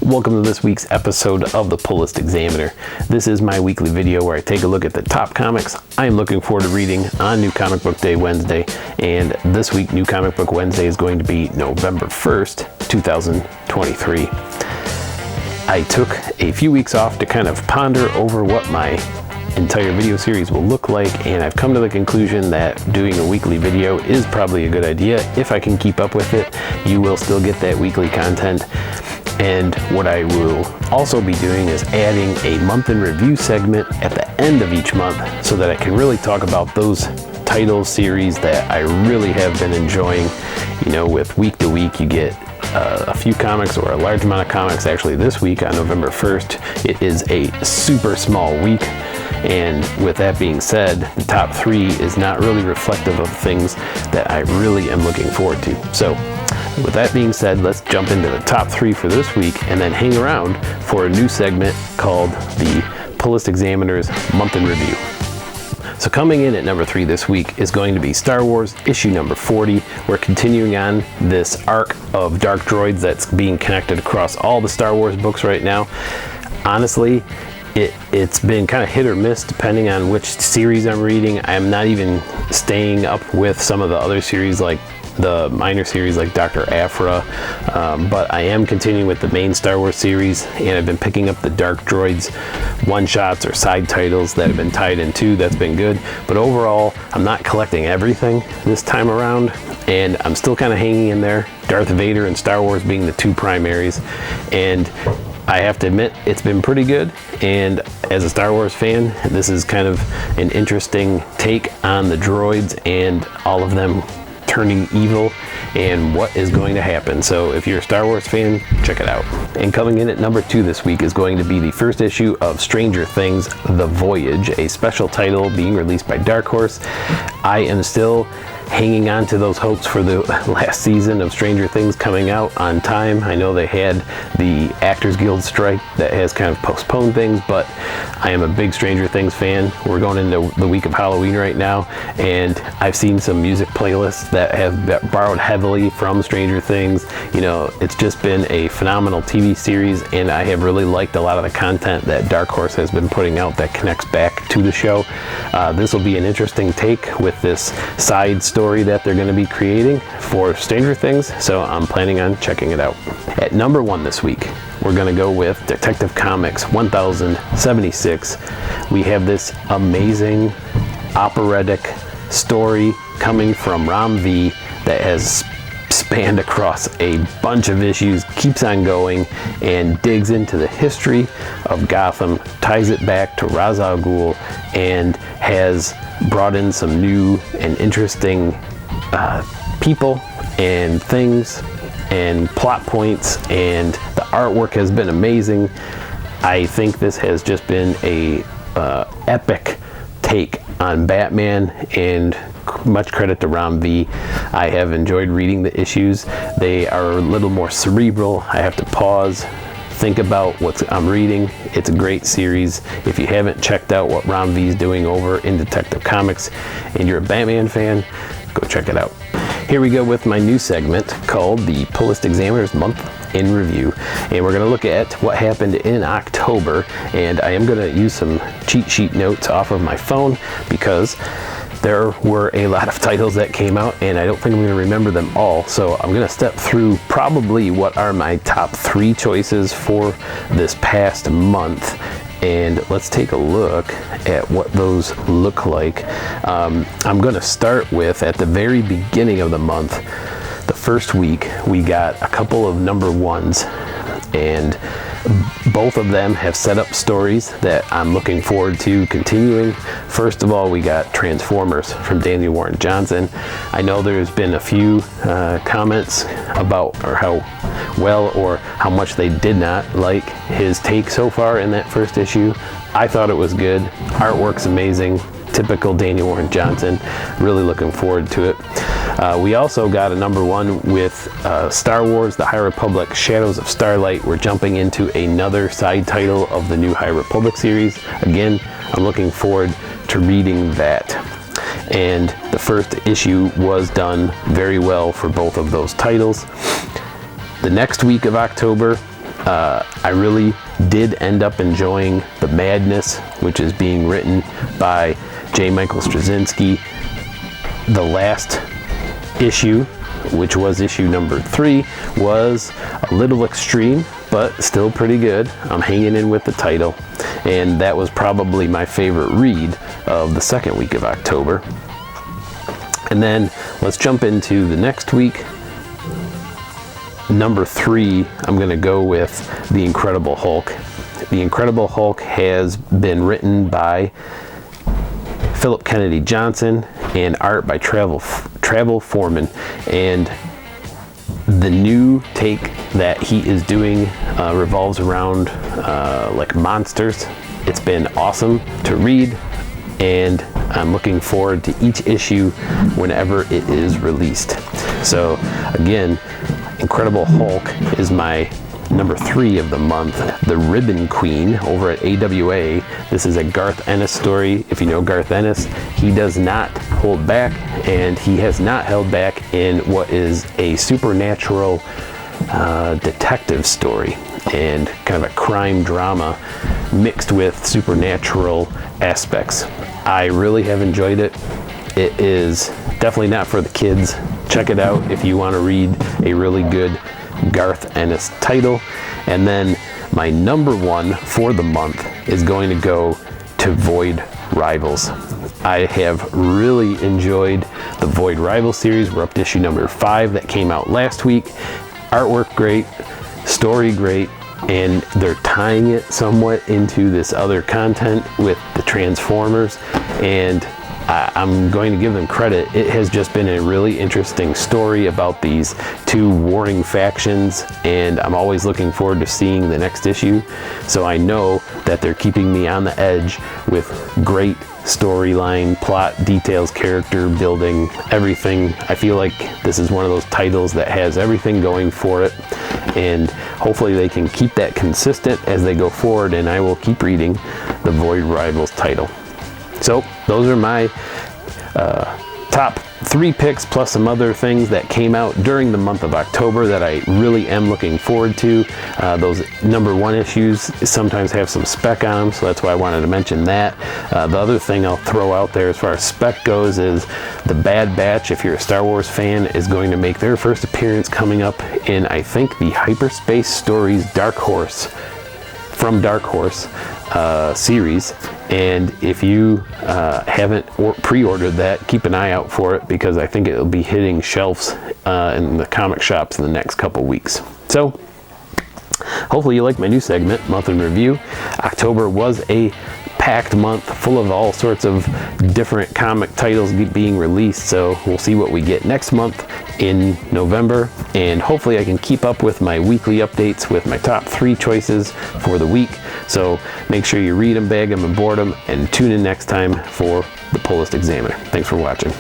Welcome to this week's episode of the Pull List Examiner. This is my weekly video where I take a look at the top comics I am looking forward to reading on New Comic Book Day Wednesday. And this week, New Comic Book Wednesday is going to be November 1st, 2023. I took a few weeks off to kind of ponder over what my entire video series will look like, and I've come to the conclusion that doing a weekly video is probably a good idea. If I can keep up with it, you will still get that weekly content. And what I will also be doing is adding a month in review segment at the end of each month so that I can really talk about those title series that I really have been enjoying. You know, with week to week, you get a few comics or a large amount of comics. Actually, this week on November 1st, it is a super small week. And with that being said, the top three is not really reflective of things that I really am looking forward to. So with that being said, let's jump into the top three for this week and then hang around for a new segment called the Pull List Examiner's Month in Review. So coming in at number 3 this week is going to be Star Wars issue number 40. We're continuing on this arc of Dark Droids that's being connected across all the Star Wars books right now. Honestly, it's been kind of hit or miss depending on which series I'm reading. I'm not even staying up with some of the other series, like the minor series like Dr. Aphra, but I am continuing with the main Star Wars series, and I've been picking up the Dark Droids one-shots or side titles that have been tied in too. That's been good, but overall I'm not collecting everything this time around, and I'm still kind of hanging in there, Darth Vader and Star Wars being the two primaries. And I have to admit, it's been pretty good, and as a Star Wars fan, this is kind of an interesting take on the droids and all of them turning evil and what is going to happen. So if you're a Star Wars fan, check it out. And coming in at number 2 this week is going to be the first issue of Stranger Things, The Voyage, a special title being released by Dark Horse. I am still hanging on to those hopes for the last season of Stranger Things coming out on time. I know they had the Actors Guild strike that has kind of postponed things, but I am a big Stranger Things fan. We're going into the week of Halloween right now, and I've seen some music playlists that have borrowed heavily from Stranger Things. You know, it's just been a phenomenal TV series, and I have really liked a lot of the content that Dark Horse has been putting out that connects back to the show. This will be an interesting take with this side story that they're going to be creating for Stranger Things, so I'm planning on checking it out. At number 1 this week, we're going to go with Detective Comics 1076. We have this amazing operatic story coming from Ram V that has spanned across a bunch of issues, keeps on going, and digs into the history of Gotham, ties it back to Ra's al Ghul, and has brought in some new and interesting people and things and plot points, and the artwork has been amazing. I think this has just been a epic take on Batman, and much credit to Ram V. I have enjoyed reading the issues. They are a little more cerebral. I have to pause, think about what I'm reading. It's a great series. If you haven't checked out what Ram V is doing over in Detective Comics and you're a Batman fan, go check it out. Here we go with my new segment called the Pull List Examiner's Month in Review, and we're going to look at what happened in October, and I am going to use some cheat sheet notes off of my phone because there were a lot of titles that came out, and I don't think I'm going to remember them all. So I'm going to step through probably what are my top 3 choices for this past month, and let's take a look at what those look like. I'm going to start with, at the very beginning of the month, the first week, we got a couple of number 1s, and both of them have set up stories that I'm looking forward to continuing. First of all, we got Transformers from Daniel Warren Johnson. I know there's been a few comments about how well or how much they did not like his take so far in that first issue. I thought it was good. Artwork's amazing. Typical Daniel Warren Johnson. Really looking forward to it. We also got a number 1 with Star Wars The High Republic Shadows of Starlight. We're jumping into another side title of the new High Republic series. Again, I'm looking forward to reading that. And the first issue was done very well for both of those titles. The next week of October, I really did end up enjoying The Madness, which is being written by J. Michael Straczynski. The last issue, which was issue number 3, was a little extreme, but still pretty good. I'm hanging in with the title, and that was probably my favorite read of the second week of October. And then let's jump into the next week. Number 3, I'm going to go with The Incredible Hulk. The Incredible Hulk has been written by Philip Kennedy Johnson and art by Travel Foreman. And the new take that he is doing revolves around like monsters. It's been awesome to read, and I'm looking forward to each issue whenever it is released. So again, Incredible Hulk is my number 3 of the month. The Ribbon Queen over at AWA. This is a Garth Ennis story. If you know Garth Ennis, he does not hold back, and he has not held back in what is a supernatural detective story and kind of a crime drama mixed with supernatural aspects. I really have enjoyed it. It is definitely not for the kids. Check it out if you want to read a really good Garth Ennis title. And then my number 1 for the month is going to go to Void Rivals. I have really enjoyed the Void Rivals series. We're up to issue number 5 that came out last week. Artwork great, story great, and they're tying it somewhat into this other content with the Transformers, and I'm going to give them credit. It has just been a really interesting story about these 2 warring factions, and I'm always looking forward to seeing the next issue. So I know that they're keeping me on the edge with great storyline, plot, details, character building, everything. I feel like this is one of those titles that has everything going for it, and hopefully they can keep that consistent as they go forward, and I will keep reading the Void Rivals title. So those are my top 3 picks, plus some other things that came out during the month of October that I really am looking forward to. Those number 1 issues sometimes have some spec on them, so that's why I wanted to mention that. The other thing I'll throw out there as far as spec goes is the Bad Batch, if you're a Star Wars fan, is going to make their first appearance coming up in, I think, the Hyperspace Stories Dark Horse series. And if you haven't pre-ordered that, keep an eye out for it, because I think it'll be hitting shelves in the comic shops in the next couple weeks. So hopefully you like my new segment, Month in Review. October was a packed month full of all sorts of different comic titles being released, so we'll see what we get next month in November, and hopefully I can keep up with my weekly updates with my top 3 choices for the week. So make sure you read them, bag them, and board them, and tune in next time for the Pull List Examiner. Thanks for watching.